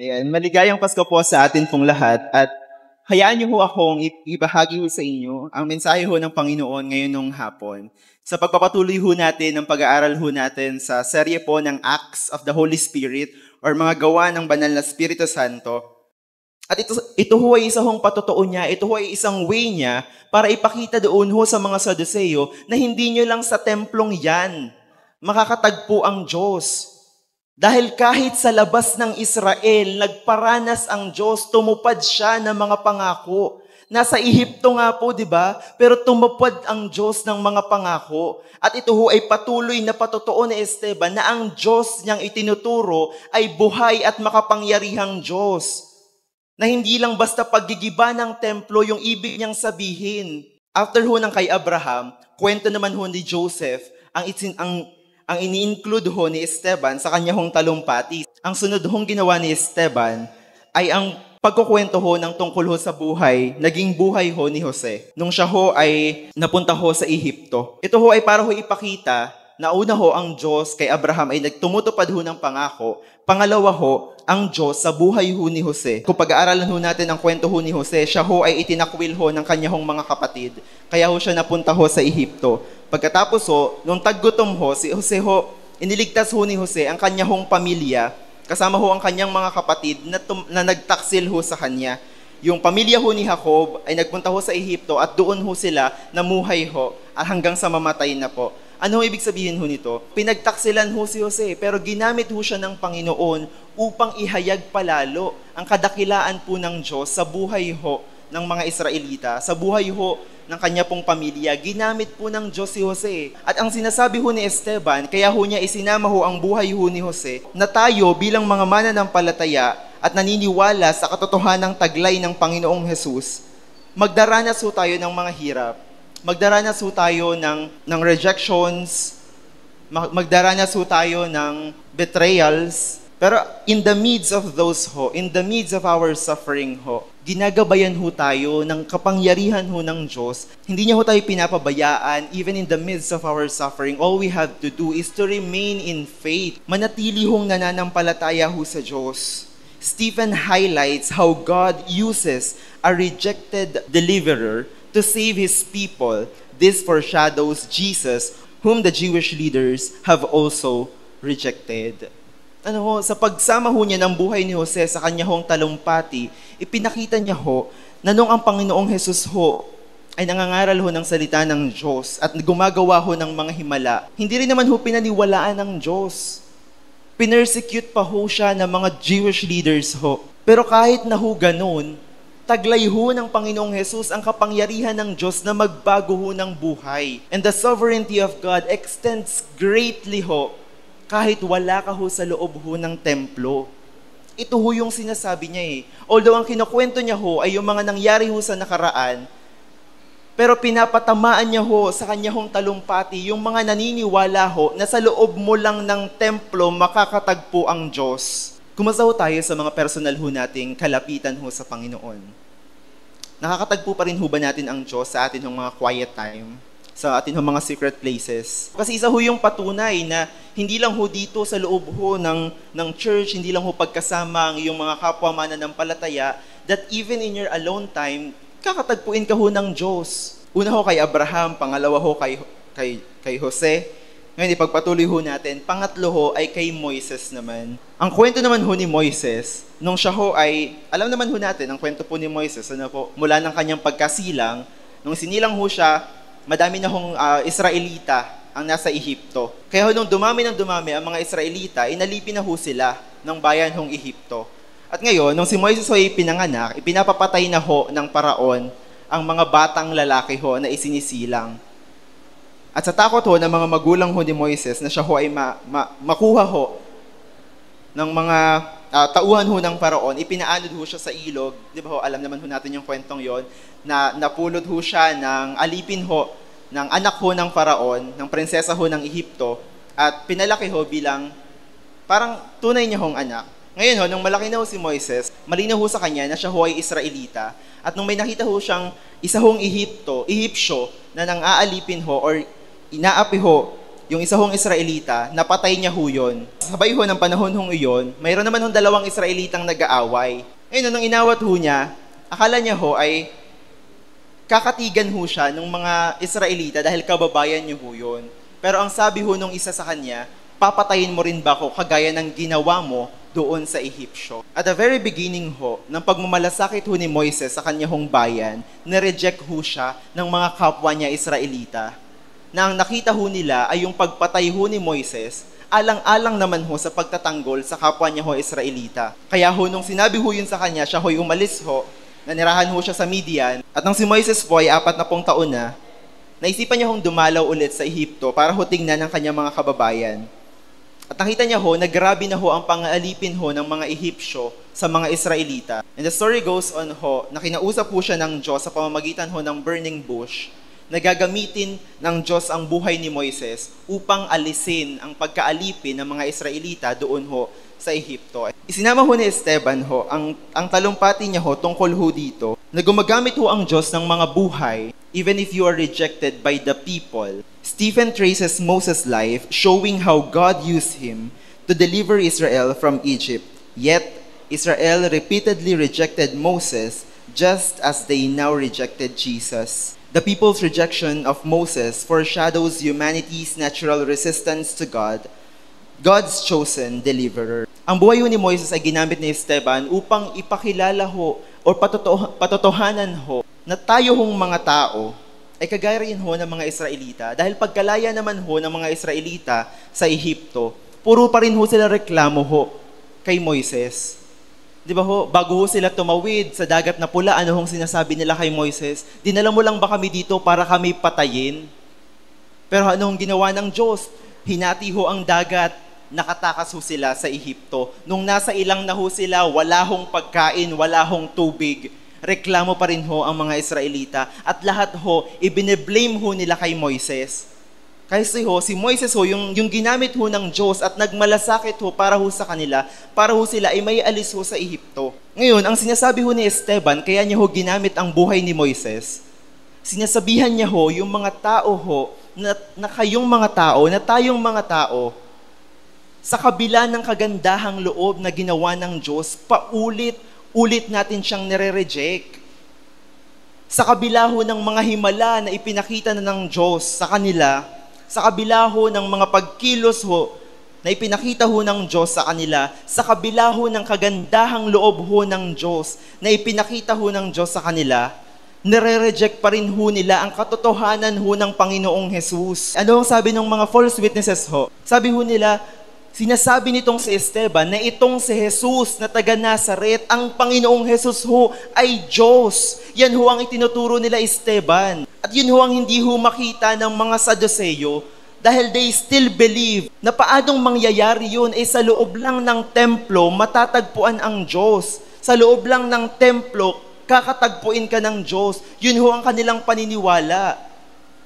Ayan, maligayang Pasko po sa atin pong lahat at hayaan niyo ho akong ibahagi ho sa inyo ang mensahe ho ng Panginoon ngayon ng hapon. Sa pagpapatuloy ho natin ng pag-aaral ho natin sa serye po ng Acts of the Holy Spirit or mga gawa ng Banal na Espiritu Santo. At ito ho ay isa hong patotoo niya, ito ho ay isang way niya para ipakita doon ho sa mga Saduceo na hindi nyo lang sa templong yan makakatagpo ang Diyos. Dahil kahit sa labas ng Israel, nagparanas ang Diyos, tumupad siya ng mga pangako. Nasa Ehipto nga po, di ba? Pero tumupad ang Diyos ng mga pangako. At ito ho ay patuloy na patotoo ni Esteban na ang Diyos niyang itinuturo ay buhay at makapangyarihang Diyos. Na hindi lang basta paggigiba ng templo yung ibig niyang sabihin. After ho ng kay Abraham, kwento naman ho ni Joseph, ang ini-include ho ni Esteban sa kanya hong talumpati. Ang sunod hong ginawa ni Esteban ay ang pagkukwento ho ng tungkol ho sa buhay, naging buhay ho ni Jose. Nung siya ho ay napunta ho sa Ehipto. Ito ho ay para ho ipakita na una ho ang Diyos kay Abraham ay nagtumutupad ho ng pangako. Pangalawa ho, ang Diyos sa buhay ho ni Jose. Kung pag-aaralan ho natin ang kwento ho ni Jose, siya ho ay itinakwil ho ng kanya hong mga kapatid. Kaya ho siya napunta ho sa Ehipto. Pagkatapos ho, nung taggutom ho, si Jose ho, iniligtas ho ni Jose ang kanya hong pamilya, kasama ho ang kanyang mga kapatid na nagtaksil ho sa kanya. Yung pamilya ho ni Jacob ay nagpunta ho sa Ehipto at doon ho sila namuhay ho at hanggang sa mamatay na po. Ano ibig sabihin ho nito? Pinagtaksilan ho si Jose pero ginamit ho siya ng Panginoon upang ihayag palalo ang kadakilaan po ng Diyos sa buhay ho ng mga Israelita, sa buhay ho ng kanya pong pamilya. Ginamit po ng Diyos si Jose. At ang sinasabi ho ni Esteban, kaya ho niya isinama ho ang buhay ho ni Jose, na tayo bilang mga mananampalataya at naniniwala sa katotohanang taglay ng Panginoong Jesus, magdaranas ho tayo ng mga hirap. Magdaranas ho tayo ng rejections, magdaranas ho tayo ng betrayals, pero in the midst of those ho, in the midst of our suffering ho, ginagabayan ho tayo ng kapangyarihan ho ng Diyos. Hindi niya ho tayo pinapabayaan even in the midst of our suffering. All we have to do is to remain in faith. Manatili hong nananampalataya ho sa Diyos. Stephen highlights how God uses a rejected deliverer to save His people. This foreshadows Jesus, whom the Jewish leaders have also rejected. Sa pagsama ho niya ng buhay ni Jose sa kanya hong talumpati, ipinakita niya ho na nung ang Panginoong Jesus ho ay nangangaral ho ng salita ng Diyos at gumagawa ho ng mga himala, hindi rin naman ho pinaniwalaan ng Diyos. Pinersecute pa ho siya ng mga Jewish leaders ho. Pero kahit na ho ganun, taglay ho ng Panginoong Jesus ang kapangyarihan ng Diyos na magbago ho ng buhay. And the sovereignty of God extends greatly ho kahit wala ka ho sa loob ho ng templo. Ito ho yung sinasabi niya eh. Although ang kinukwento niya ho ay yung mga nangyari ho sa nakaraan, pero pinapatamaan niya ho sa kanya hong talumpati yung mga naniniwala ho na sa loob mo lang ng templo makakatagpo ang Diyos. Kumusta ho tayo sa mga personal ho nating kalapitan ho sa Panginoon? Nakakatagpo pa rin ho ba natin ang Diyos sa atin hong mga quiet time? Sa atin hong mga secret places? Kasi isa ho yung patunay na hindi lang ho dito sa loob ho ng church, hindi lang ho pagkasama ang iyong mga kapwa mananampalataya, that even in your alone time, kakatagpuin ka ho ng Diyos. Una ho kay Abraham, pangalawa ho kay Jose. Ngayon, ipagpatuloy ho natin. Pangatlo ho ay kay Moises naman. Ang kwento naman ho ni Moises, nung siya ho ay, alam naman ho natin, ang kwento po ni Moises, mula ng kanyang pagkasilang, nung sinilang ho siya, madami na hong Israelita ang nasa Ehipto. Kaya ho nung dumami ang mga Israelita, inalipin na ho sila ng bayan hong Ehipto. At ngayon, nung si Moises ho ay pinanganak, ipinapapatay na ho ng paraon ang mga batang lalaki ho na isinisilang. At sa takot ho ng mga magulang ho ni Moises na siya ho ay makuha ho ng mga tauhan ho ng paraon, ipinaanod ho siya sa ilog. Di ba ho, alam naman ho natin yung kwentong yon na napulot ho siya ng alipin ho ng anak ho ng paraon, ng prinsesa ho ng Ehipto, at pinalaki ho bilang parang tunay niya hong anak. Ngayon ho, nung malaki na ho si Moises, malinaw ho sa kanya na siya ho ay Israelita. At nung may nakita ho siyang isa hong Ehipsyo na nang aalipin ho or inaapi ho yung isa hong Israelita, napatay niya ho yun. Sabay ho ng panahon hong iyon, mayroon naman hong dalawang Israelitang nag-aaway. Ngayon, nung inawat ho niya, akala niya ho ay kakatigan ho siya ng mga Israelita dahil kababayan niyo ho yun. Pero ang sabi ho nung isa sa kanya, papatayin mo rin ba ako kagaya ng ginawa mo doon sa Ehipsyo? At the very beginning ho, ng pagmamalasakit ho ni Moises sa kanya hong bayan, nireject ho siya ng mga kapwa niya Israelita. Na ang nakita ho nila ay yung pagpatay ho ni Moises, alang-alang naman ho sa pagtatanggol sa kapwa niya ho Israelita. Kaya ho nung sinabi ho yun sa kanya, siya ho'y umalis ho, nanirahan ho siya sa Midian, at nang si Moises po ay 40 taon na, naisipan niya hong dumalaw ulit sa Ehipto para ho tingnan ang kanyang mga kababayan. At nakita niya ho, nagrabe na ho ang pang-alipin ho ng mga Ehipsyo sa mga Israelita. And the story goes on ho, na kinausap ho siya ng Diyos sa pamamagitan ho ng burning bush, na gagamitin ng Diyos ang buhay ni Moises upang alisin ang pagkaalipin ng mga Israelita doon ho sa Ehipto. Isinama ho ni Esteban ho, ang talumpati niya ho tungkol ho dito, na gumagamit ho ang Diyos ng mga buhay even if you are rejected by the people. Stephen traces Moses' life, showing how God used him to deliver Israel from Egypt. Yet, Israel repeatedly rejected Moses just as they now rejected Jesus. The people's rejection of Moses foreshadows humanity's natural resistance to God, God's chosen deliverer. Ang buhay ni Moises ay ginamit ni Esteban upang ipakilala ho o patotohanan ho na tayo hong mga tao ay kagaya rin ho ng mga Israelita. Dahil pagkalaya naman ho ng mga Israelita sa Ehipto, puro pa rin ho sila reklamo ho kay Moises. Di ba ho, bago ho sila tumawid sa dagat na pula, ano hong sinasabi nila kay Moises? Dinala mo lang ba kami dito para kami patayin? Pero ano hong ginawa ng Diyos? Hinati ho ang dagat, nakatakas ho sila sa Ehipto. Nung nasa ilang na ho sila, wala hong pagkain, wala hong tubig. Reklamo pa rin ho ang mga Israelita. At lahat ho, ibine-blame ho nila kay Moises. Kasi ho, si Moises ho, yung ginamit ho ng Diyos at nagmalasakit ho para ho sa kanila, para ho sila ay may alis ho sa Ehipto. Ngayon, ang sinasabi ho ni Esteban, kaya niya ho ginamit ang buhay ni Moises, sinasabihan niya ho, yung mga tao ho, na kayong mga tao, na tayong mga tao, sa kabila ng kagandahang loob na ginawa ng Diyos, paulit-ulit natin siyang nire-reject. Sa kabila ho ng mga himala na ipinakita na ng Diyos sa kanila, sa kabila ho ng mga pagkilos ho na ipinakita ho ng Diyos sa kanila, sa kabila ho ng kagandahang loob ho ng Diyos na ipinakita ho ng Diyos sa kanila, nire-reject pa rin ho nila ang katotohanan ho ng Panginoong Jesus. Ano ang sabi ng mga false witnesses ho? Sabi ho nila, sinasabi nitong si Esteban na itong si Jesus na taga Nazaret, ang Panginoong Jesus ho ay Diyos. Yan ho ang itinuturo nila Esteban. At yun ho ang hindi ho makita ng mga Saduceo dahil they still believe na paanong mangyayari yun sa loob lang ng templo matatagpuan ang Diyos. Sa loob lang ng templo, kakatagpuin ka ng Diyos. Yun ho ang kanilang paniniwala.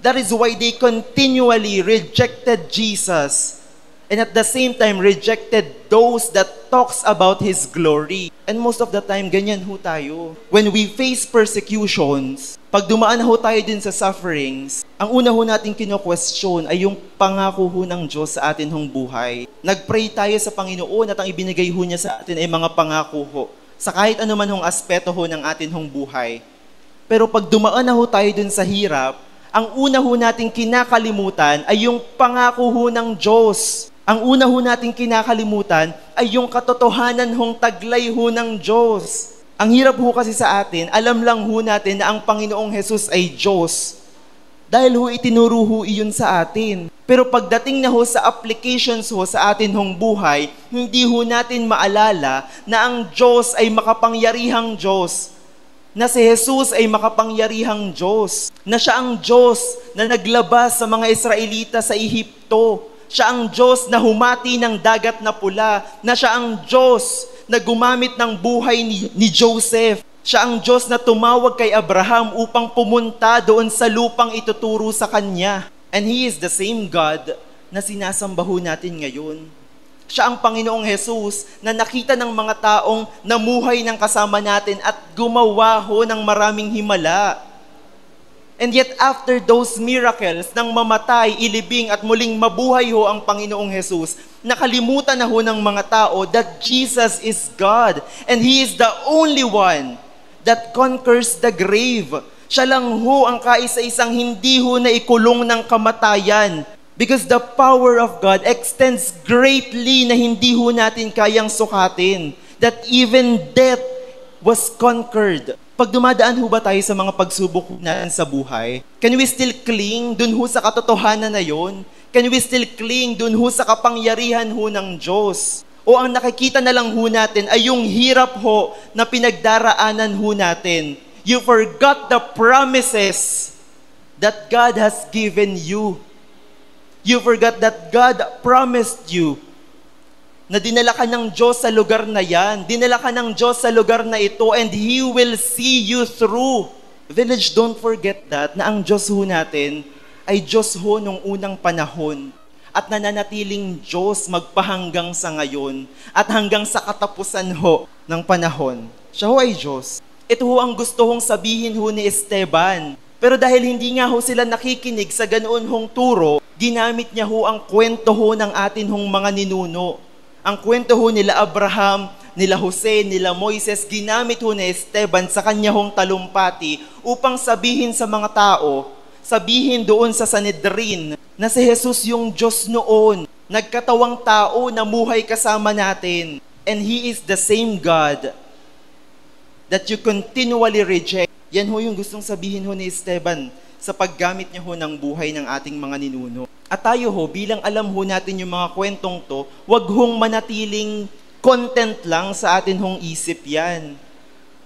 That is why they continually rejected Jesus. And at the same time, rejected those that talks about His glory. And most of the time, ganyan ho tayo. When we face persecutions, pag dumaan ho tayo din sa sufferings, ang una ho natin kino-question ay yung pangako ho ng Diyos sa atin hong buhay. Nag-pray tayo sa Panginoon at ang ibinigay ho niya sa atin ay mga pangako ho. Sa kahit anuman hong aspeto ho ng atin hong buhay. Pero pag dumaan na ho tayo dun sa hirap, ang una ho nating kinakalimutan ay yung pangako ho ng Diyos. Ang una ho nating kinakalimutan ay yung katotohanan hong taglay ho ng Diyos. Ang hirap ho kasi sa atin, alam lang ho natin na ang Panginoong Jesus ay Diyos. Dahil ho itinuro ho iyon sa atin. Pero pagdating na ho sa applications ho sa atin hong buhay, hindi ho natin maalala na ang Diyos ay makapangyarihang Diyos. Na si Jesus ay makapangyarihang Diyos. Na siya ang Diyos na naglabas sa mga Israelita sa Ehipto. Siya ang Diyos na humati ng dagat na pula, na siya ang Diyos na gumamit ng buhay ni Joseph. Siya ang Diyos na tumawag kay Abraham upang pumunta doon sa lupang ituturo sa kanya. And He is the same God na sinasambaho natin ngayon. Siya ang Panginoong Jesus na nakita ng mga taong namuhay ng kasama natin at gumawa ho ng maraming himala. And yet after those miracles, nang mamatay, ilibing at muling mabuhay ho ang Panginoong Jesus, nakalimutan na ho ng mga tao that Jesus is God and He is the only one that conquers the grave. Siya lang ho ang kaisa-isang hindi ho na ikulong ng kamatayan. Because the power of God extends greatly na hindi ho natin kayang sukatin. That even death was conquered. Pag dumadaan ho ba tayo sa mga pagsubok natin sa buhay, can we still cling dun ho sa katotohanan na yon? Can we still cling dun ho sa kapangyarihan ho ng Diyos? O ang nakikita na lang ho natin ay yung hirap ho na pinagdaraanan ho natin. You forgot the promises that God has given you. You forgot that God promised you na dinala ka ng Diyos sa lugar na yan. Dinala ka ng Diyos sa lugar na ito and He will see you through. Village, don't forget that na ang Diyos ho natin ay Diyos ho nung unang panahon at nananatiling Diyos magpahanggang sa ngayon at hanggang sa katapusan ho ng panahon. Siya ho ay Diyos. Ito ho ang gusto hong sabihin ho ni Esteban. Pero dahil hindi nga ho sila nakikinig sa ganoon hong turo, ginamit niya ho ang kwento ho ng atin hong mga ninuno. Ang kwento ho nila Abraham, nila Jose, nila Moises, ginamit ho ni Esteban sa kanya hong talumpati upang sabihin sa mga tao, sabihin doon sa Sanhedrin na si Jesus yung Diyos noon, nagkatawang tao na muhay kasama natin. And He is the same God that you continually reject. Yan ho yung gustong sabihin ho ni Esteban sa paggamit niya ho ng buhay ng ating mga ninuno. At tayo ho, bilang alam ho natin yung mga kwentong to, wag hong manatiling content lang sa atin hong isip yan.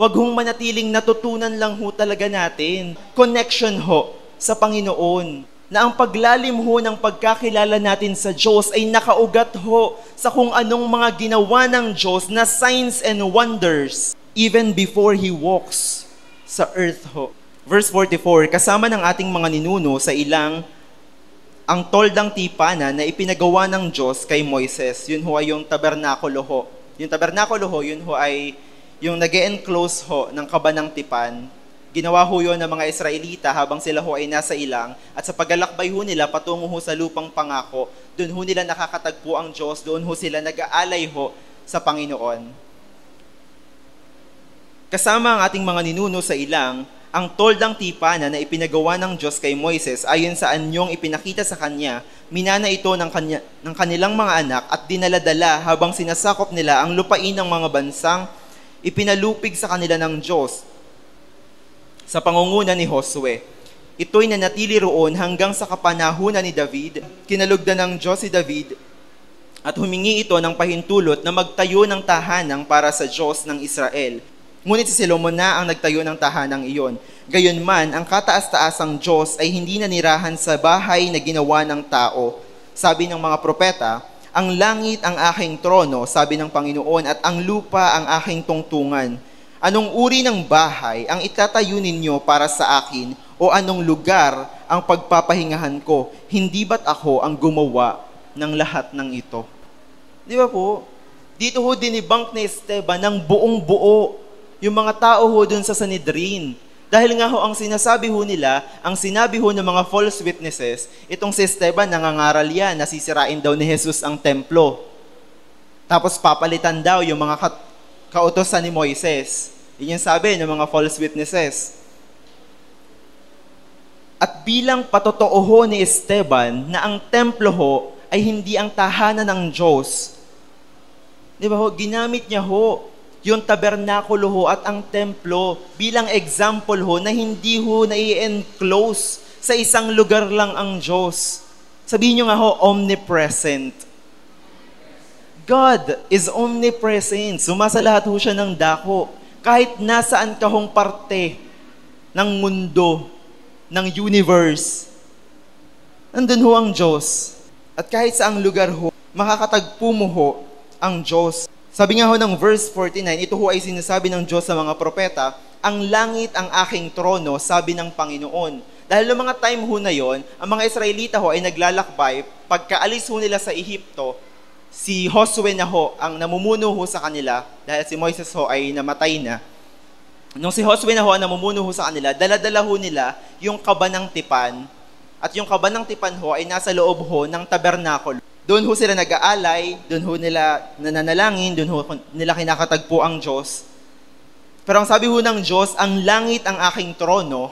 Wag hong manatiling natutunan lang ho talaga natin. Connection ho sa Panginoon. Na ang paglalim ho ng pagkakilala natin sa Diyos ay nakaugat ho sa kung anong mga ginawa ng Diyos na signs and wonders even before He walks sa earth ho. Verse 44, kasama ng ating mga ninuno sa ilang ang toldang tipanan na ipinagawa ng Diyos kay Moises. Yun ho ay yung tabernakulo ho. Yung tabernakulo ho, yun ho ay yung nag-enclose ho ng kaba ng tipan. Ginawa ho yun ng mga Israelita habang sila ho ay nasa ilang. At sa paglalakbay ho nila patungo ho sa lupang pangako, doon ho nila nakakatagpo ang Diyos, doon ho sila nag-aalay ho sa Panginoon. Kasama ang ating mga ninuno sa ilang, ang toldang tipanan na ipinagawa ng Diyos kay Moises ayon sa anyong ipinakita sa kanya, minana ito ng kanilang mga anak at dinaladala habang sinasakop nila ang lupain ng mga bansang ipinalupig sa kanila ng Diyos sa pangunguna ni Josue. Ito'y nanatili roon hanggang sa kapanahunan ni David. Kinalugdan ng Diyos si David at humingi ito ng pahintulot na magtayo ng tahanang para sa Diyos ng Israel. Ngunit si Solomon na ang nagtayo ng tahanang iyon. Gayunman, ang kataas-taasang Diyos ay hindi nanirahan sa bahay na ginawa ng tao. Sabi ng mga propeta, ang langit ang aking trono, sabi ng Panginoon, at ang lupa ang aking tungtungan. Anong uri ng bahay ang itatayo ninyo para sa akin o anong lugar ang pagpapahingahan ko? Hindi ba't ako ang gumawa ng lahat ng ito? Di ba po? Dito ho dinibunk ni Esteban ng buong buo yung mga tao ho dun sa Sanhedrin. Dahil nga ho ang sinasabi ho nila, ang sinabi ho ng mga false witnesses, itong si Esteban nangangaral yan, nasisirain daw ni Jesus ang templo. Tapos papalitan daw yung mga kautosan ni Moises. Yun yung sabi ng mga false witnesses. At bilang patotoo ho ni Esteban na ang templo ho ay hindi ang tahanan ng Diyos. Di ba ho? Ginamit niya ho yung tabernakulo ho at ang templo bilang example ho na hindi ho na-enclose sa isang lugar lang ang Diyos. Sabihin nyo nga ho, omnipresent. God is omnipresent. Sumasa lahat ho siya ng dako. Kahit nasaan ka hong parte ng mundo, ng universe, nandun ho ang Diyos. At kahit saang lugar ho, makakatagpo mo ho ang Diyos. Sabi nga ho ng verse 49, ito ho ay sinasabi ng Diyos sa mga propeta, ang langit ang aking trono, sabi ng Panginoon. Dahil noong mga time ho na yon, ang mga Israelita ho ay naglalakbay, pagkaalis ho nila sa Ehipto, si Josue na ho ang namumuno ho sa kanila, dahil si Moises ho ay namatay na. Nung si Josue na ho ang namumuno ho sa kanila, dala-dala ho nila yung kaba ng tipan. At yung kaba ng tipan ho ay nasa loob ho ng tabernakulo. Doon ho sila nag-aalay, doon ho nila nananalangin, doon ho nila kinakatagpo ang Diyos. Pero ang sabi ho ng Diyos, ang langit ang aking trono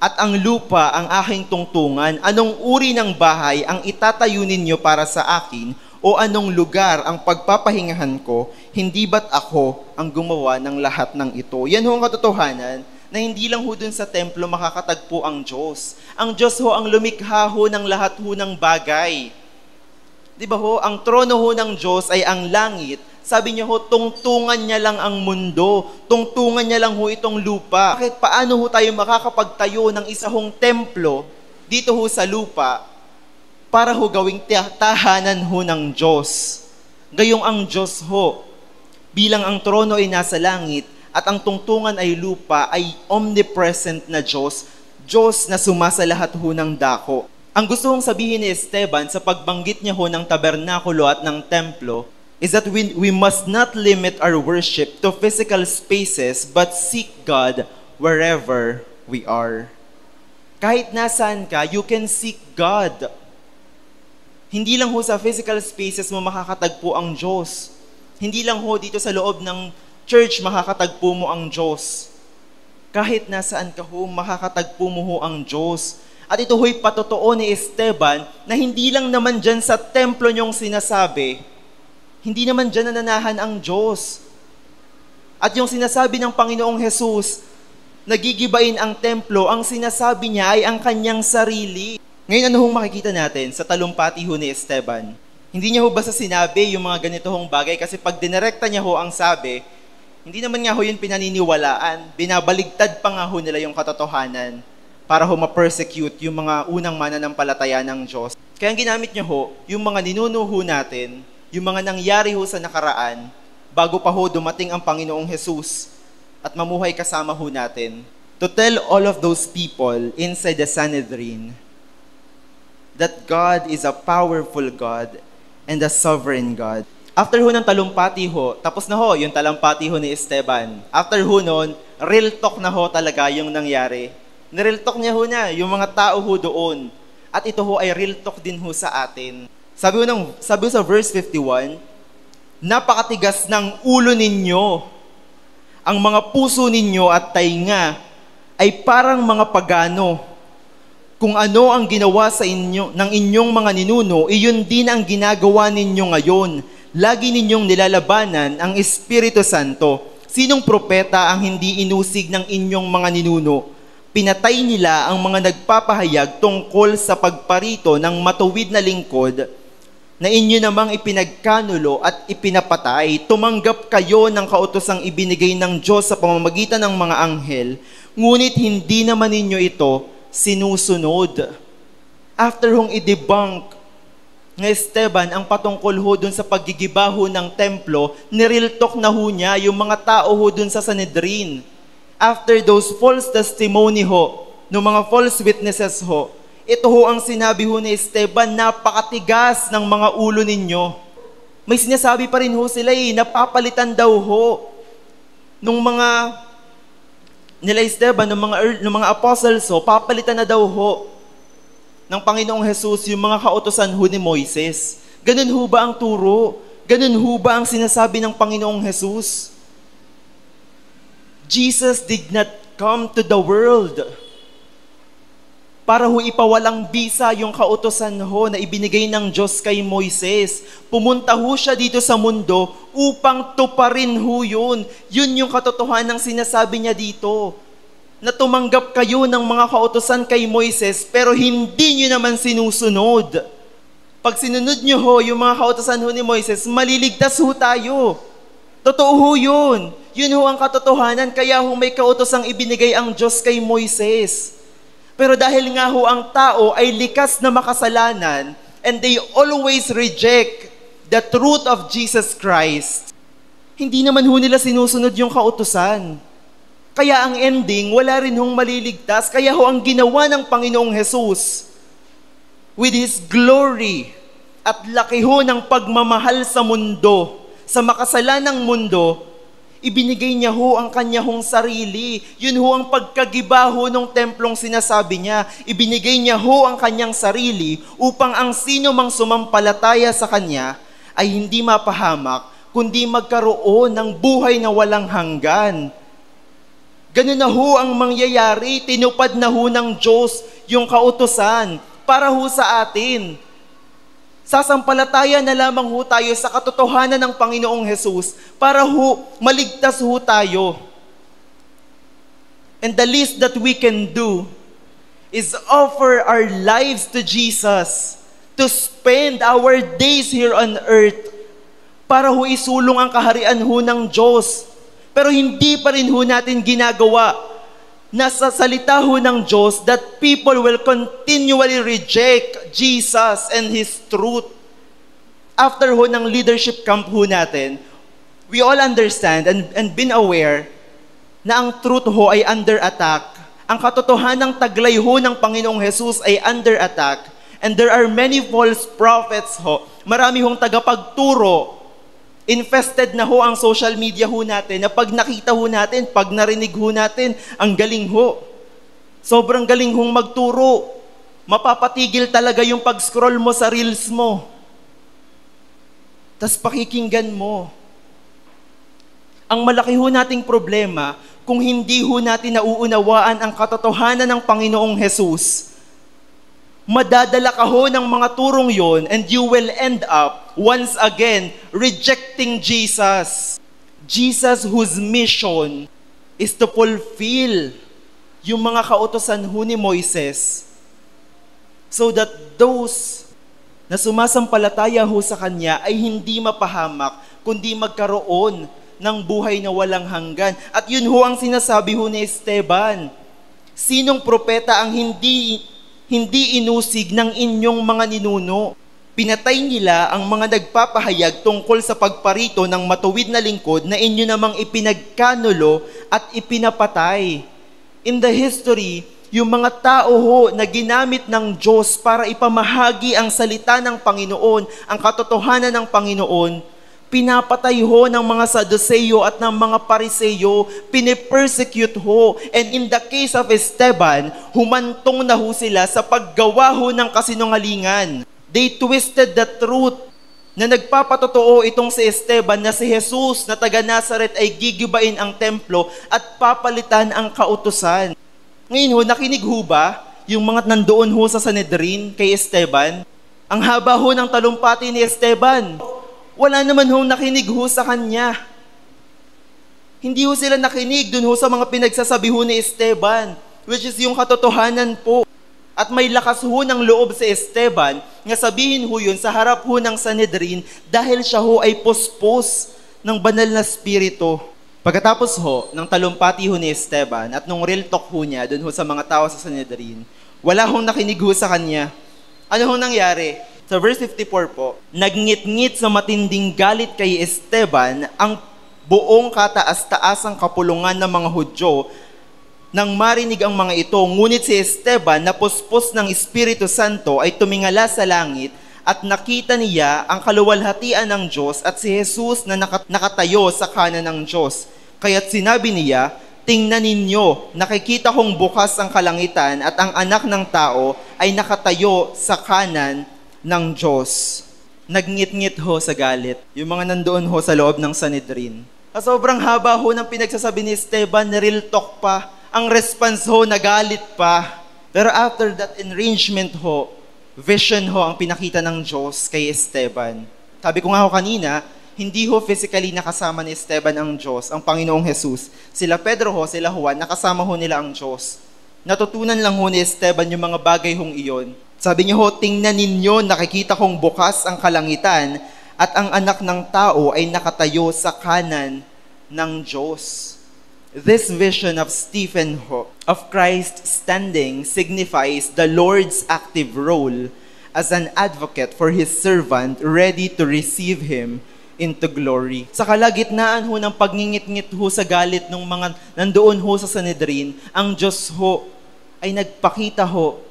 at ang lupa ang aking tungtungan. Anong uri ng bahay ang itatayo ninyo para sa akin o anong lugar ang pagpapahingahan ko? Hindi ba't ako ang gumawa ng lahat ng ito? Yan ho ang katotohanan na hindi lang ho dun sa templo makakatagpo ang Diyos. Ang Diyos ho ang lumikha ho ng lahat ho ng bagay. Di ba ho, ang trono ho ng Diyos ay ang langit. Sabi niya ho, tungtungan niya lang ang mundo. Tungtungan niya lang ho itong lupa. Bakit paano ho tayo makakapagtayo ng isa hong templo dito ho sa lupa para ho gawing tahanan ho ng Diyos? Gayong ang Diyos ho, bilang ang trono ay nasa langit at ang tungtungan ay lupa, ay omnipresent na Diyos, Diyos na sumasa lahat ho ng dako. Ang gusto kong sabihin ni Esteban sa pagbanggit niya ho ng tabernakulo at ng templo is that we must not limit our worship to physical spaces but seek God wherever we are. Kahit nasaan ka, you can seek God. Hindi lang ho sa physical spaces mo makakatagpo ang Diyos. Hindi lang ho dito sa loob ng church makakatagpo mo ang Diyos. Kahit nasaan ka ho, makakatagpo mo ho ang Diyos. At ito ho'y patotoo ni Esteban na hindi lang naman dyan sa templo niyong sinasabi, hindi naman dyan nananahan ang Diyos. At yung sinasabi ng Panginoong Jesus, nagigibain ang templo, ang sinasabi niya ay ang kanyang sarili. Ngayon ano hong makikita natin sa talumpati ho ni Esteban? Hindi niya ho basta sinabi yung mga ganito hong bagay kasi pag dinirekta niya ho ang sabi, hindi naman nga ho yun pinaniniwalaan, binabaligtad pa nga ho nila yung katotohanan para ho ma-persecute yung mga unang mananampalataya ng Diyos. Kaya ang ginamit niya ho, yung mga ninunuho natin, yung mga nangyari ho sa nakaraan, bago pa ho dumating ang Panginoong Jesus at mamuhay kasama ho natin, to tell all of those people inside the Sanhedrin that God is a powerful God and a sovereign God. After ho ng talumpati ho, tapos na ho yung talumpati ho ni Esteban. After ho nun, real talk na ho talaga yung nangyari. Nireal talk niya ho na, yung mga tao ho doon. At ito ho ay real talk din ho sa atin. Sabi ho sa verse 51, napakatigas ng ulo ninyo. Ang mga puso ninyo at tainga ay parang mga pagano. Kung ano ang ginawa sa inyo ng inyong mga ninuno, iyon din ang ginagawa ninyo ngayon. Lagi ninyong nilalabanan ang Espiritu Santo. Sinong propeta ang hindi inusig ng inyong mga ninuno? Pinatay nila ang mga nagpapahayag tungkol sa pagparito ng matuwid na lingkod na inyo namang ipinagkanulo at ipinapatay. Tumanggap kayo ng kautosang ibinigay ng Diyos sa pamamagitan ng mga anghel, ngunit hindi naman ninyo ito sinusunod. After hong i-debunk ng Esteban ang patungkol ho dun sa paggigibaho ng templo, nireal talk na ho niya yung mga tao ho dun sa Sanhedrin. After those false testimony ho, ng mga false witnesses ho, ito ho ang sinabi ho ni Esteban, napakatigas ng mga ulo ninyo. May sinasabi pa rin ho sila napapalitan daw ho nung mga nila Esteban, ng mga apostles ho, papalitan na daw ho ng Panginoong Jesus yung mga kautosan ho ni Moises. Ganun ho ba ang turo? Ganun ho ba ang sinasabi ng Panginoong Jesus? Jesus did not come to the world para ho ipawalang bisa yung kautosan ho na ibinigay ng Diyos kay Moises. Pumunta ho siya dito sa mundo upang tuparin ho yun. Yun yung katotohanan ng sinasabi niya dito. Na tumanggap kayo ng mga kautosan kay Moises pero hindi nyo naman sinusunod. Pag sinunod nyo ho yung mga kautosan ho ni Moises, maliligtas ho tayo. Totoo ho yun. Yun ho ang katotohanan, kaya ho may kautosang ibinigay ang Diyos kay Moises. Pero dahil nga ho ang tao ay likas na makasalanan and they always reject the truth of Jesus Christ, hindi naman ho nila sinusunod yung kautosan. Kaya ang ending, wala rin hong maliligtas. Kaya ho ang ginawa ng Panginoong Jesus with His glory at laki ho ng pagmamahal sa mundo, sa makasalanang mundo, Ibinigay niya ho ang kanya hong sarili. Yun ho ang pagkagiba ho ng templong sinasabi niya. Ibinigay niya ho ang kanyang sarili upang ang sino mang sumampalataya sa kanya ay hindi mapahamak, kundi magkaroon ng buhay na walang hanggan. Ganun na ho ang mangyayari. Tinupad na ho ng Diyos yung kautusan para ho sa atin. Sasampalataya na lamang ho tayo sa katotohanan ng Panginoong Hesus para ho maligtas ho tayo. And the least that we can do is offer our lives to Jesus, to spend our days here on earth para ho isulong ang kaharian ho ng Diyos. Pero hindi pa rin ho natin ginagawa. Nasa salita ho ng Diyos that people will continually reject Jesus and His truth. After ho ng leadership camp ho natin, we all understand and been aware na ang truth ho ay under attack. Ang katotohanang taglay ho ng Panginoong Hesus ay under attack. And there are many false prophets ho. Marami hong tagapagturo. Infested na ho ang social media ho natin na pag nakita ho natin, pag narinig ho natin, ang galing ho. Sobrang galing hong magturo. Mapapatigil talaga yung pag-scroll mo sa reels mo. Tas pakikinggan mo. Ang malaki ho nating problema, kung hindi ho natin nauunawaan ang katotohanan ng Panginoong Hesus, madadala ka ho ng mga turong yon and you will end up once again rejecting Jesus. Jesus whose mission is to fulfill yung mga kautusan ho ni Moises so that those na sumasampalataya ho sa Kanya ay hindi mapahamak kundi magkaroon ng buhay na walang hanggan. At yun ho ang sinasabi ho ni Esteban. Sinong propeta ang hindi inusig ng inyong mga ninuno? Pinatay nila ang mga nagpapahayag tungkol sa pagparito ng matuwid na lingkod na inyo namang ipinagkanulo at ipinapatay. In the history, yung mga tao ho na ginamit ng Diyos para ipamahagi ang salita ng Panginoon, ang katotohanan ng Panginoon, pinapatay ho ng mga Saduceo at ng mga Pariseo, pinipersecute ho. And in the case of Esteban, humantong na ho sila sa paggawa ho ng kasinungalingan. They twisted the truth na nagpapatotoo itong si Esteban na si Jesus na taga Nazaret ay gigibain ang templo at papalitan ang kautusan. Ngayon ho, nakinig ho ba yung mga nandoon ho sa Sanhedrin kay Esteban? Ang haba ho ng talumpati ni Esteban. Wala naman ho nakinig ho sa kanya. Hindi ho sila nakinig dun ho sa mga pinagsasabi ho ni Esteban, which is yung katotohanan po. At may lakas ho ng loob si Esteban nga sabihin ho yun sa harap ho ng Sanhedrin dahil siya ho ay puspos ng banal na spirito. Pagkatapos ho ng talumpati ho ni Esteban at nung real talk ho niya dun ho sa mga tao sa Sanhedrin, wala hong nakinig ho sa kanya. Ano hong nangyari? Sa verse 54 po, nagngit-ngit sa matinding galit kay Esteban ang buong kataas-taasang kapulungan ng mga Hudyo nang marinig ang mga ito. Ngunit si Esteban na puspos ng Espiritu Santo ay tumingala sa langit at nakita niya ang kaluwalhatian ng Diyos at si Jesus na nakatayo sa kanan ng Diyos. Kaya't sinabi niya, tingnan ninyo, nakikita kong bukas ang kalangitan at ang anak ng tao ay nakatayo sa kanan ng Diyos. Nagngit-ngit ho sa galit yung mga nandoon ho sa loob ng Sanhedrin. Sobrang haba ho ng pinagsasabi ni Esteban, real talk pa. Ang response ho, nagalit pa. Pero after that enragement ho, vision ho ang pinakita ng Diyos kay Esteban. Sabi ko nga ho kanina, hindi ho physically nakasama ni Esteban ang Diyos, ang Panginoong Jesus. Sila Pedro ho, sila Juan, nakasama ho nila ang Diyos. Natutunan lang ho ni Esteban yung mga bagay hong iyon. Sabi niyo ho, tingnan ninyo, nakikita kong bukas ang kalangitan at ang anak ng tao ay nakatayo sa kanan ng Diyos. This vision of Stephen of Christ standing signifies the Lord's active role as an advocate for His servant ready to receive him into glory. Sa kalagitnaan ho ng pagngingit-ngit ho sa galit ng mga nandoon ho sa Sanhedrin, ang Diyos ho ay nagpakita ho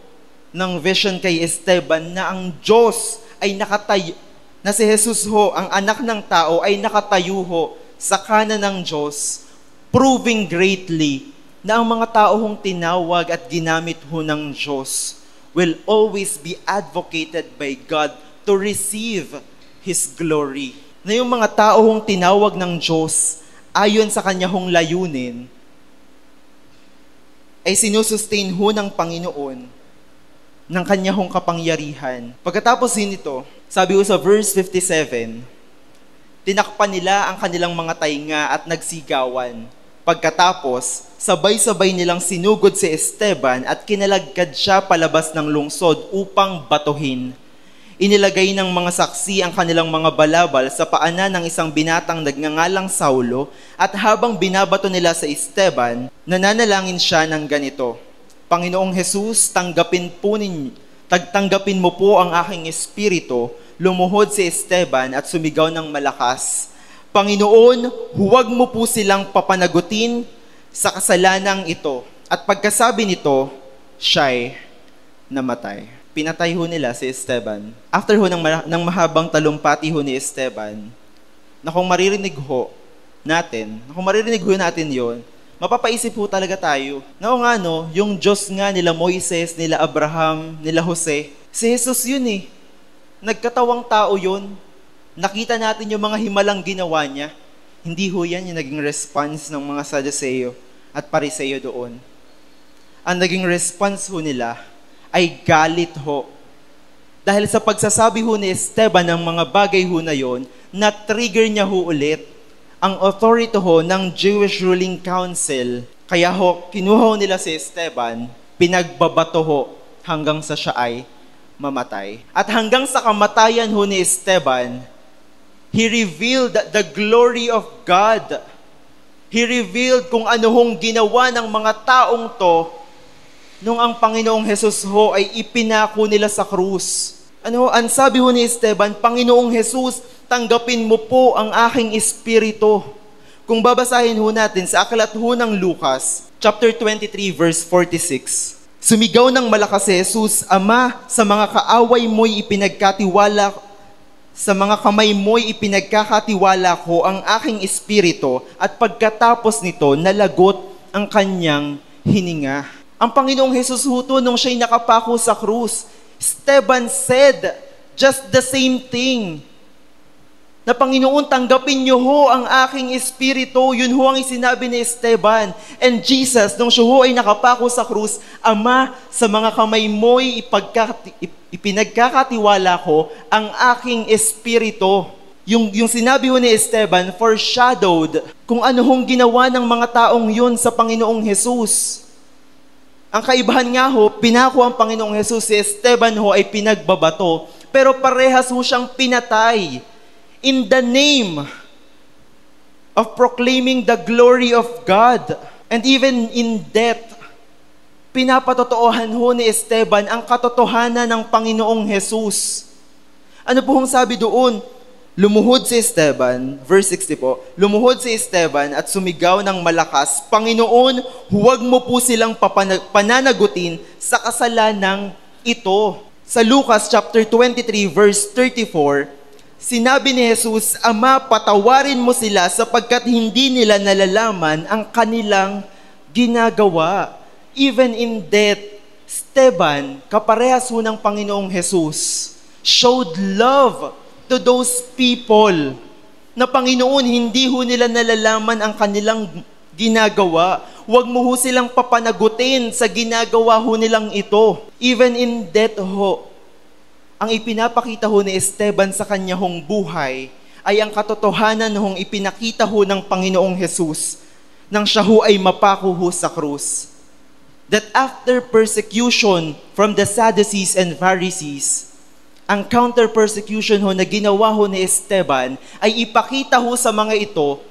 ng vision kay Esteban na ang Diyos ay nakatayo, na si Jesus ho, ang anak ng tao ay nakatayo ho sa kanan ng Diyos, proving greatly na ang mga tao hong tinawag at ginamit ho ng Diyos will always be advocated by God to receive His glory. Na yung mga tao hong tinawag ng Diyos ayon sa kanya hong layunin ay sinusustain ho ng Panginoon ng kanya hong kapangyarihan. Pagkatapos nito, sabi ho sa verse 57, tinakpan nila ang kanilang mga tainga at nagsigawan. Pagkatapos, sabay-sabay nilang sinugod si Esteban at kinalagkad siya palabas ng lungsod upang batuhin. Inilagay ng mga saksi ang kanilang mga balabal sa paanan ng isang binatang nagngangalang Saulo at habang binabato nila sa Esteban, nananalangin siya ng ganito, Panginoong Jesus, tanggapin mo po ang aking espiritu. Lumuhod si Esteban at sumigaw ng malakas, Panginoon, huwag mo po silang papanagutin sa kasalanang ito. At pagkasabi nito, siya'y namatay. Pinatay ho nila si Esteban. After ho ng mahabang talumpati ho ni Esteban, na kung maririnig ho natin yon, mapapaisip ho talaga tayo. Na o nga no, yung Diyos nga nila Moises, nila Abraham, nila Jose, si Jesus yun eh. Nagkatawang tao yun. Nakita natin yung mga himalang ginawa niya. Hindi ho yan yung naging response ng mga Sadduceo at Pariseo doon. Ang naging response ho nila ay galit ho. Dahil sa pagsasabi ho ni Esteban ng mga bagay ho na yon, na-trigger niya ho ulit ang authority ho ng Jewish ruling council. Kaya ho, kinuha ho nila si Esteban, pinagbabato ho hanggang sa siya ay mamatay. At hanggang sa kamatayan ho ni Esteban, he revealed the glory of God. He revealed kung ano hong ginawa ng mga taong to nung ang Panginoong Jesus ho ay ipinako nila sa krus. Ang sabi ho ni Esteban, Panginoong Jesus, tanggapin mo po ang aking espiritu. Kung babasahin ho natin sa aklat ho ng Lucas, chapter 23, verse 46. Sumigaw ng malakas si Jesus, Ama, sa mga kaaway mo'y ipinagkatiwala, sa mga kamay mo'y ipinagkakatiwala ko ang aking espiritu, at pagkatapos nito, nalagot ang kanyang hininga. Ang Panginoong Jesus huto nung siya'y nakapako sa krus, Esteban said just the same thing. Na Panginoon, tanggapin niyo ho ang aking espiritu. Yun ho ang isinabi ni Esteban. And Jesus, nung siya ho ay nakapako sa krus, Ama, sa mga kamay mo'y ipinagkakatiwala ko ang aking espiritu. Yung sinabi ho ni Esteban, foreshadowed kung ano hong ginawa ng mga taong yun sa Panginoong Jesus. Ang kaibahan nga ho, pinako ang Panginoong Jesus, si Esteban ho ay pinagbabato, pero parehas ho siyang pinatay in the name of proclaiming the glory of God. And even in death, pinapatotoohan ho ni Esteban ang katotohanan ng Panginoong Jesus. Ano po hong sabi doon? Lumuhod si Esteban, verse 60 po, lumuhod si Esteban at sumigaw ng malakas, Panginoon, huwag mo po silang pananagutin sa kasalanang ito. Sa Lucas chapter 23, verse 34, sinabi ni Jesus, Ama, patawarin mo sila sapagkat hindi nila nalalaman ang kanilang ginagawa. Even in death, Esteban, kaparehas ho ng Panginoong Jesus, showed love to those people na Panginoon, hindi ho nila nalalaman ang kanilang ginagawa. Huwag mo ho silang papanagutin sa ginagawa ho nilang ito. Even in death ho, ang ipinapakita ho ni Esteban sa kanya hong buhay ay ang katotohanan hong ipinakita ho ng Panginoong Jesus nang siya ho ay mapako ho sa krus. That after persecution from the Sadducees and Pharisees, ang counter-persecution ho na ginawa ho ni Esteban ay ipakita ho sa mga ito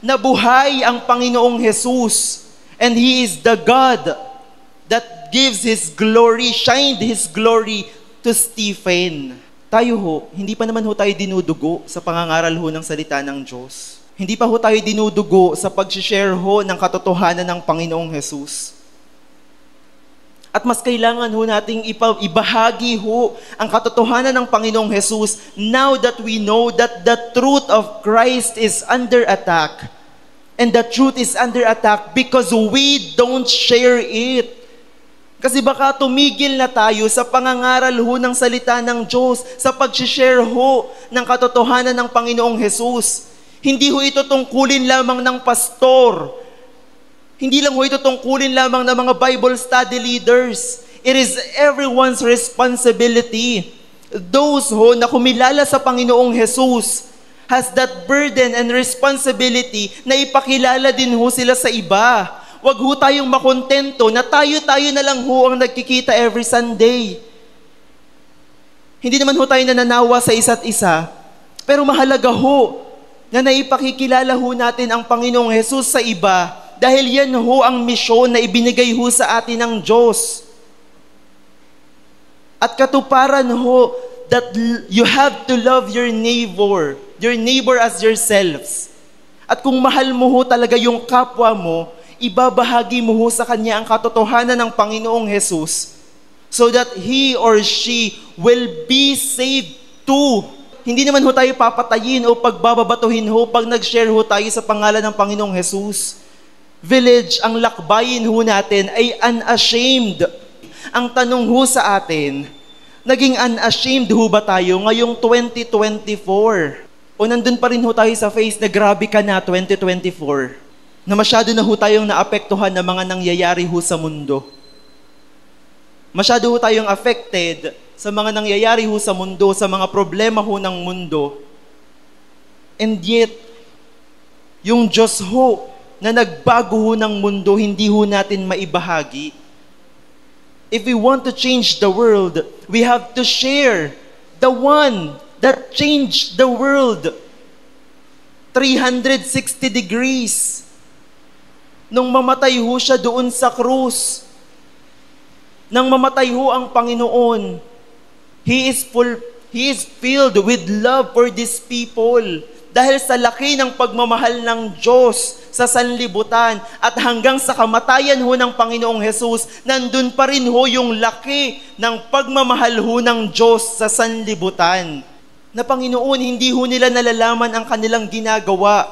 na buhay ang Panginoong Jesus and He is the God that gives His glory, shined His glory to Stephen. Tayo ho, hindi pa naman ho tayo dinudugo sa pangangaral ho ng salita ng Diyos. Hindi pa ho tayo dinudugo sa pag-share ho ng katotohanan ng Panginoong Jesus. At mas kailangan ho nating ibahagi ho ang katotohanan ng Panginoong Jesus now that we know that the truth of Christ is under attack. And the truth is under attack because we don't share it. Kasi baka tumigil na tayo sa pangangaral ho ng salita ng Diyos, sa pag-share ho ng katotohanan ng Panginoong Jesus. Hindi ho ito tungkulin lamang ng pastor. Hindi lang ho ito tungkulin lamang ng mga Bible study leaders. It is everyone's responsibility. Those ho na kumilala sa Panginoong Jesus has that burden and responsibility na ipakilala din ho sila sa iba. Huwag ho tayong makontento na tayo-tayo na lang ho ang nagkikita every Sunday. Hindi naman ho tayo nananawa sa isa't isa, pero mahalaga ho na naipakikilala ho natin ang Panginoong Jesus sa iba. Dahil yan ho ang misyon na ibinigay ho sa atin ng Diyos. At katuparan ho that you have to love your neighbor as yourselves. At kung mahal mo ho talaga yung kapwa mo, ibabahagi mo ho sa kanya ang katotohanan ng Panginoong Jesus so that he or she will be saved too. Hindi naman ho tayo papatayin o pagbababatuhin ho pag nag-share ho tayo sa pangalan ng Panginoong Jesus. Village, ang lakbayin ho natin ay unashamed. Ang tanong ho sa atin, naging unashamed ho ba tayo ngayong 2024? O nandun pa rin ho tayo sa face na grabe ka na 2024? Na masyado na ho tayong naapektuhan ng mga nangyayari ho sa mundo. Masyado ho tayong affected sa mga nangyayari ho sa mundo, sa mga problema ho ng mundo. And yet, yung Diyos ho, na nagbago ho ng mundo, hindi ho natin maibahagi. If we want to change the world, we have to share the one that changed the world 360 degrees. Nung mamatay ho siya doon sa krus, nang mamatay ho ang Panginoon, He is filled with love for these people. Dahil sa laki ng pagmamahal ng Diyos sa sanlibutan at hanggang sa kamatayan ho ng Panginoong Jesus, nandun pa rin ho yung laki ng pagmamahal ho ng Diyos sa sanlibutan. Na Panginoon, hindi ho nila nalalaman ang kanilang ginagawa.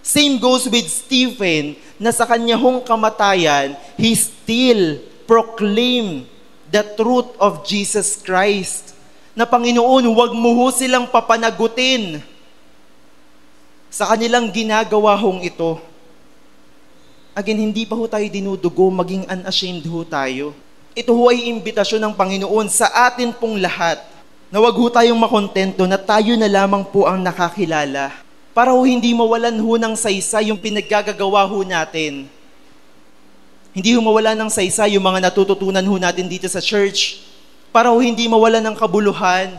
Same goes with Stephen, na sa kanya hong kamatayan, he still proclaimed the truth of Jesus Christ. Na Panginoon, huwag mo ho silang papanagutin sa kanilang ginagawa hong ito. Again, hindi pa ho tayo dinudugo, maging unashamed ho tayo. Ito ho ay imbitasyon ng Panginoon sa atin pong lahat, na wag ho tayong makontento na tayo na lamang po ang nakakilala, para ho hindi mawalan ho ng saysay yung pinaggagawa ho natin. Hindi ho mawalan ng saysay yung mga natututunan ho natin dito sa church, para ho hindi mawalan ng kabuluhan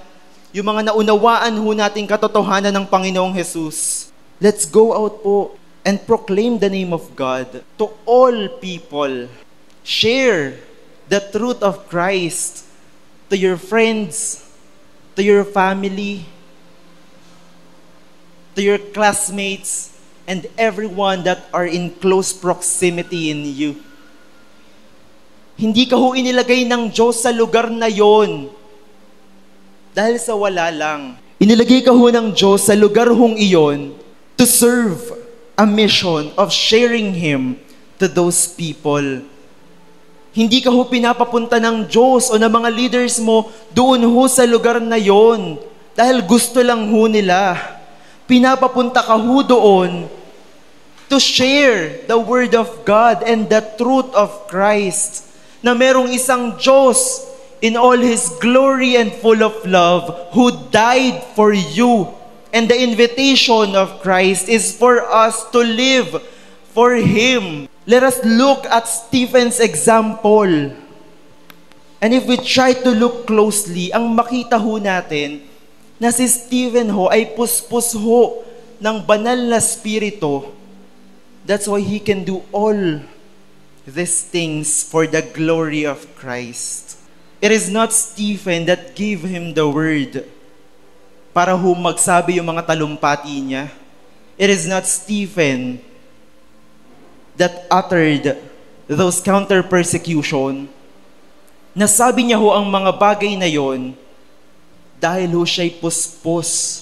yung mga naunawaan ho nating katotohanan ng Panginoong Jesus. Let's go out po and proclaim the name of God to all people. Share the truth of Christ to your friends, to your family, to your classmates, and everyone that are in close proximity in you. Hindi ka ho inilagay ng Diyos sa lugar na yon dahil sa wala lang. Inilagay ka ho ng Diyos sa lugar hong iyon to serve a mission of sharing Him to those people. Hindi ka ho pinapapunta ng Diyos o ng mga leaders mo doon ho sa lugar na yon dahil gusto lang ho nila. Pinapapunta ka ho doon to share the Word of God and the truth of Christ, na merong isang Diyos in all His glory and full of love who died for you. And the invitation of Christ is for us to live for Him. Let us look at Stephen's example. And if we try to look closely, ang makita ho natin na si Stephen ho ay puspos ho ng banal na spirito. That's why he can do all these things for the glory of Christ. It is not Stephen that gave him the word para ho magsabi yung mga talumpati niya. It is not Stephen that uttered those counter-persecution Nasabi niya ho ang mga bagay na yon dahil ho siya'y puspos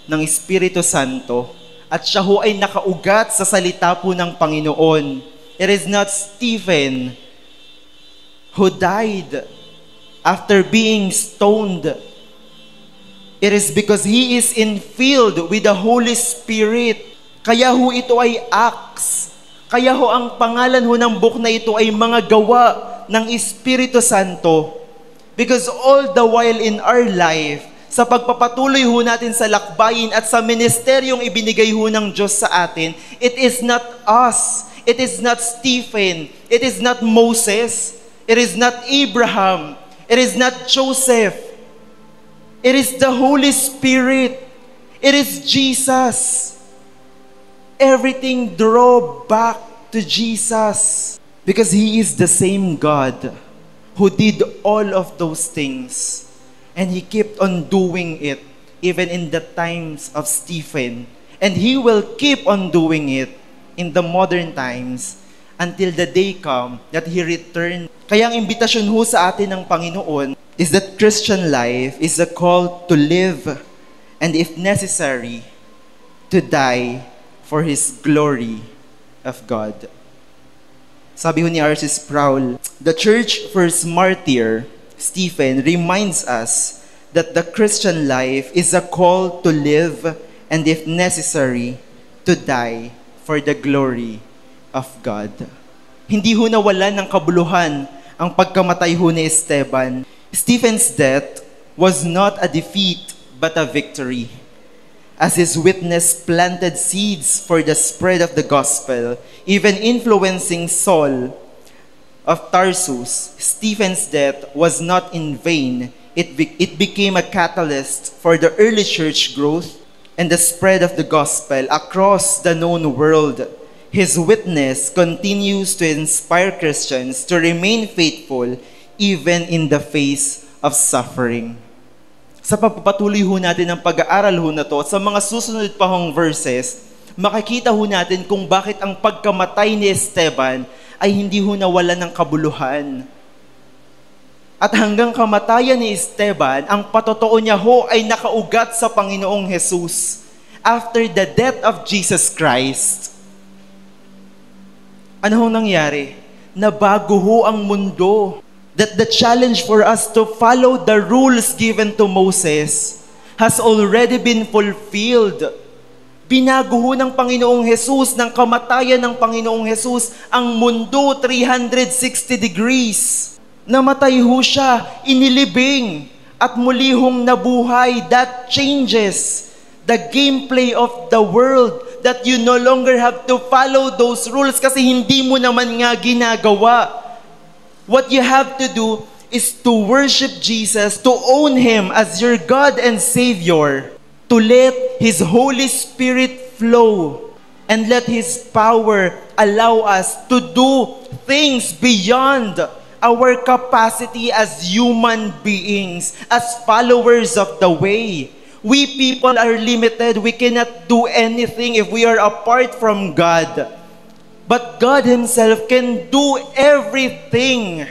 ng Espiritu Santo at siya ho ay nakaugat sa salita po ng Panginoon. It is not Stephen who died after being stoned. It is because he is infilled with the Holy Spirit. Kaya ho ito ay acts. Kaya ho ang pangalan ho ng book na ito ay mga gawa ng Espiritu Santo. Because all the while in our life, sa pagpapatuloy ho natin sa lakbayin at sa ministeryong ibinigay ho ng Diyos sa atin, it is not us, it is not Stephen, it is not Moses, it is not Abraham, it is not Joseph, it is the Holy Spirit, it is Jesus. Everything draw back to Jesus because He is the same God who did all of those things. And He kept on doing it even in the times of Stephen. And He will keep on doing it in the modern times until the day come that He return. Kaya ang imbitasyon ho sa atin ng Panginoon is that Christian life is a call to live and if necessary, to die for His glory of God. Sabi ho ni R.C. Sproul, the church first martyr, Stephen, reminds us that the Christian life is a call to live and if necessary, to die for the glory of God. Hindi ho nawalan ng kabuluhan ang pagkamatay ho ni Esteban. Stephen's death was not a defeat but a victory. As his witness planted seeds for the spread of the gospel, even influencing Saul of Tarsus, Stephen's death was not in vain. It became a catalyst for the early church growth and the spread of the gospel across the known world. His witness continues to inspire Christians to remain faithful even in the face of suffering. Sa pagpapatuloy ho natin ang pag-aaral ho na to, sa mga susunod pa hong verses, makikita ho natin kung bakit ang pagkamatay ni Esteban ay hindi ho nawalan ng kabuluhan. At hanggang kamatayan ni Esteban, ang patotoo niya ho ay nakaugat sa Panginoong Jesus. After the death of Jesus Christ, ano hong nangyari? Nabago ho ang mundo. That the challenge for us to follow the rules given to Moses has already been fulfilled. Binago ho ng Panginoong Jesus, ng kamatayan ng Panginoong Jesus, ang mundo 360 degrees. Namatay ho siya, inilibing, at muli hong nabuhay. That changes the gameplay of the world, that you no longer have to follow those rules kasi hindi mo naman nga ginagawa. What you have to do is to worship Jesus, to own Him as your God and Savior, to let His Holy Spirit flow, and let His power allow us to do things beyond our capacity as human beings, as followers of the way. We people are limited. We cannot do anything if we are apart from God. But God Himself can do everything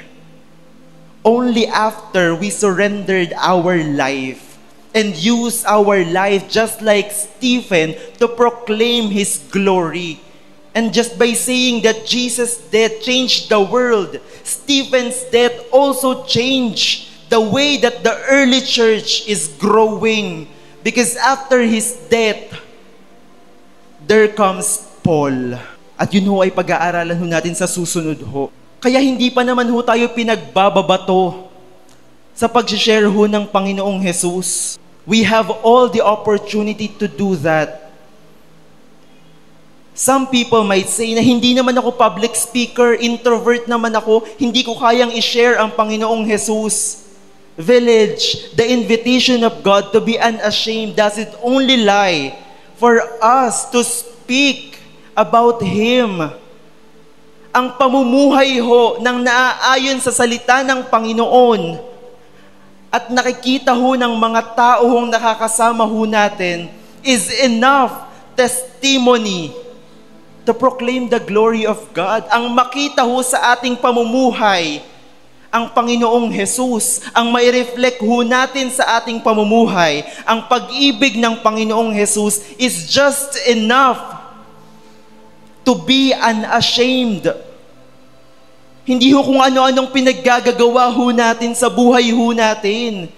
only after we surrendered our life and use our life just like Stephen to proclaim His glory. And just by saying that Jesus' death changed the world, Stephen's death also changed the way that the early church is growing. Because after his death, there comes Paul. At yun ho ay pag-aaralan ho natin sa susunod ho. Kaya hindi pa naman ho tayo pinagbababato sa pag-share ho ng Panginoong Jesus. We have all the opportunity to do that. Some people might say na hindi naman ako public speaker, introvert naman ako, hindi ko kayang i-share ang Panginoong Jesus. Village, the invitation of God to be unashamed, does it only lie for us to speak about Him. Ang pamumuhay ho ng naaayon sa salita ng Panginoon at nakikita ho ng mga tao hong nakakasama ho natin is enough testimony to proclaim the glory of God. Ang makita ho sa ating pamumuhay ang Panginoong Jesus, ang may reflect ho natin sa ating pamumuhay, ang pag-ibig ng Panginoong Jesus is just enough to be unashamed. Hindi ho kung ano-anong pinaggagawa ho natin sa buhay ho natin.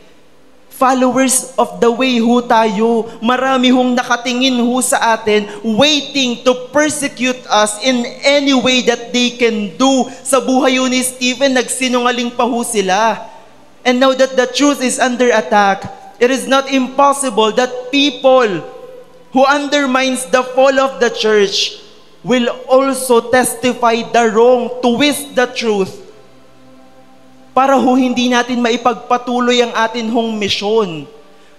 Followers of the way ho tayo. Marami hong nakatingin ho sa atin, waiting to persecute us in any way that they can do. Sa buhay ho ni Stephen, nagsinungaling pa ho sila. And now that the truth is under attack, it is not impossible that people who undermines the fall of the church will also testify the wrong, twist the truth, para ho hindi natin maipagpatuloy ang atin hong misyon.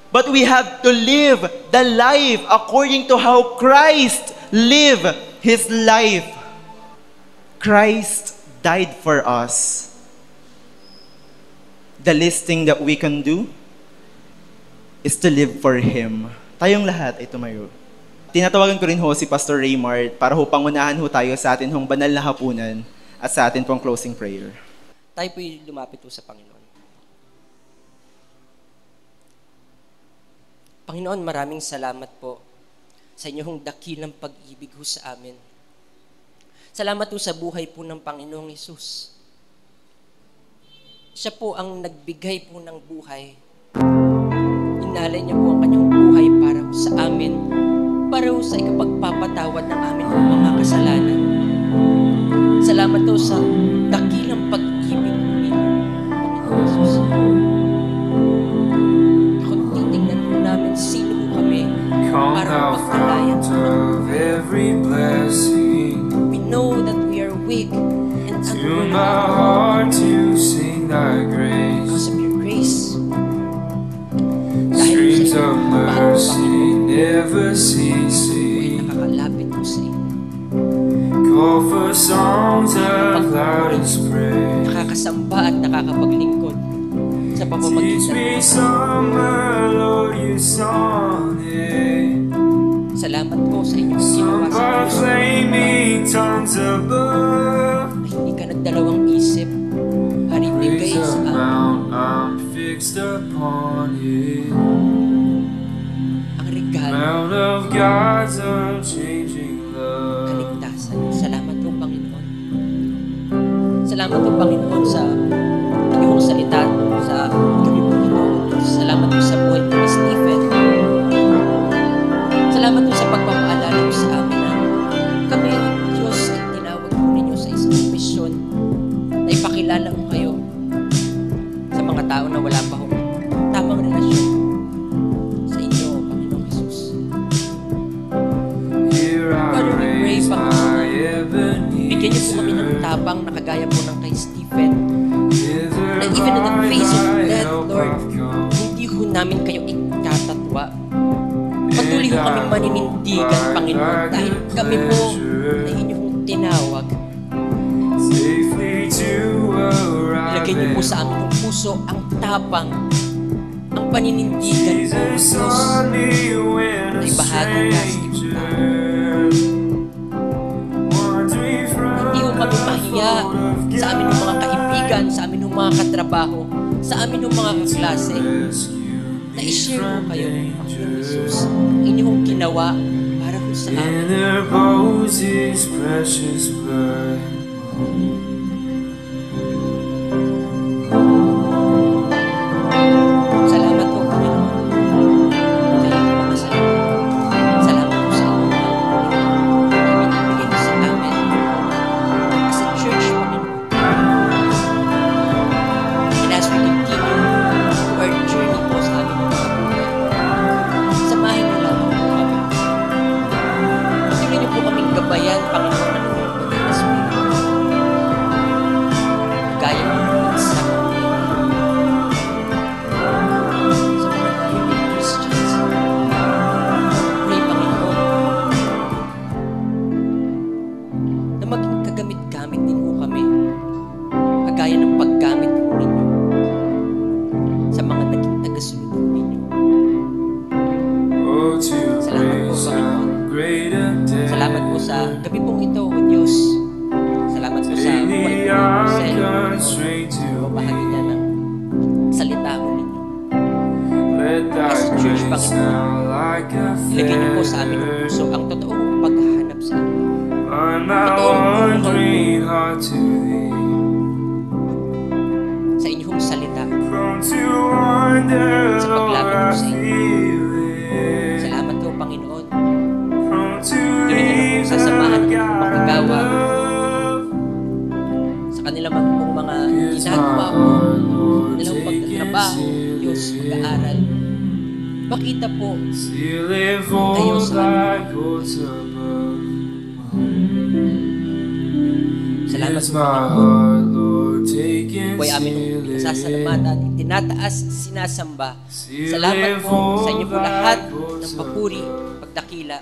But we have to live the life according to how Christ lived His life. Christ died for us. The least thing that we can do is to live for Him. Tayong lahat ay tumayo. Tinatawagan ko rin ho si Pastor Raymart para ho pangunahan ho tayo sa atin hong banal na hapunan at sa atin pong closing prayer. Tayo po'y lumapit po sa Panginoon. Panginoon, maraming salamat po sa inyong dakilang pag-ibig ho sa amin. Salamat po sa buhay po ng Panginoong Hesus. Siya po ang nagbigay po ng buhay. Inalay niya po ang kanyang buhay para ho sa amin, para ho sa ikapagpapatawad ng amin po mga kasalanan. Salamat po sa dakilang pag-ibig po ninyo, Panginoong Hesus. Kung titignan po namin sino po kami para pagpalayan po ng we know that we are weak and unworthy because of your grace. Dahil sa inyong ay nakakalapit po sa inyo. Call for songs of loudest praise. Nakakasamba at nakakapaglingkod sa pamamagitan. Teach me summer, Lord, you song it. Salamat po sa inyong ginawa sa puso. Flaming tongues above. Na hindi ka nagdalawang isip. Harinibigay Raise sa a amin mount, I'm fixed upon it. ang regalo, Mount of God's unchanging love. kaligtasan. Salamat po, Panginoon. Salamat po, Panginoon, sa inyong salita sa gabi po ito. Salamat po sa buhay po ni Stephen. Salamat po sa pagpapaalala po sa amin na kami, Diyos, ay tinawag po ninyo sa isang misyon na ipakilala ko kayo sa mga tao na wala pa hong tamang relasyon sa inyo, Panginoong Hesus. Here I Father, we pray, raise my Panginoon, bigyan niyo po kami ng Ebenezer. tapang na kagaya po ng kay Stephen, Hither na even in the by face of thy death, help Lord, I've come. hindi ho namin kayo ikatatwa. Patuloy ho kami maninindigan, Panginoon, dahil kami po na inyong tinawag. Safely to arrive. Ilagay niyo po sa aming puso ang tapang, ang paninindigan po, Jesus Diyos, on me when na a ibahagi ka sa ibang tao. stranger. Wandering from Hindi ho kami the mahiya fold of sa amin ng mga kaibigan, sa amin ng mga katrabaho, sa amin ng mga kaklase, rescue na me i-share ho from kayo, Panginoon danger. Jesus, ang inyong ginawa para ho sa amin. In their bows His precious blood. Salamat po, Panginoon, sa inyong mga salita. Salamat po sa inyong mga ibinibigay niyo sa amin as a church, Panginoon. And as we continue our journey po sa aming mga buhay, samahin niyo lang po kami. Patuloy niyo po kaming gabayan, Panginoon, ng inyong Banal na Espiritu. Gaya ng sa mga unique Christians. Pray, Panginoon, na maging kagamit-gamit din po kami, kagaya ng paggamit po ninyo sa mga naging tagasunod po ninyo. Oh, to Salamat po, praise Panginoon. how great a day. Salamat po sa gabi pong ito, O Diyos. Salamat po sa buhay Daily po ni I Marcel. constrain to Babahagi Panginoon, ilagay niyo po sa aming puso ang totoong paghahanap sa inyo. I'm not wandering hard to thee. Sa inyong salita, Prone to wander, sa paglapit Lord, po I sa inyo. feel it. Salamat po, Panginoon. Prone to Tuloy niyo na leave pong sasamahan the ng God manggagawa I love. sa kanilang pong mga ginagawa po, kanilang pagtatrabaho, Diyos, pag-aaral. Makita po, Still it kayo falls sa like goats above. salamat Here's po, my Panginoon. heart, Lord, take and Po ay aming seal it. nasasalamatan, tinataas, sinasamba. Salamat po sa inyo po lahat ng papuri, pagdakila.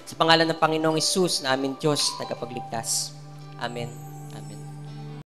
Sa pangalan ng Panginoong Hesus na aming Diyos, tagapagligtas. Amen.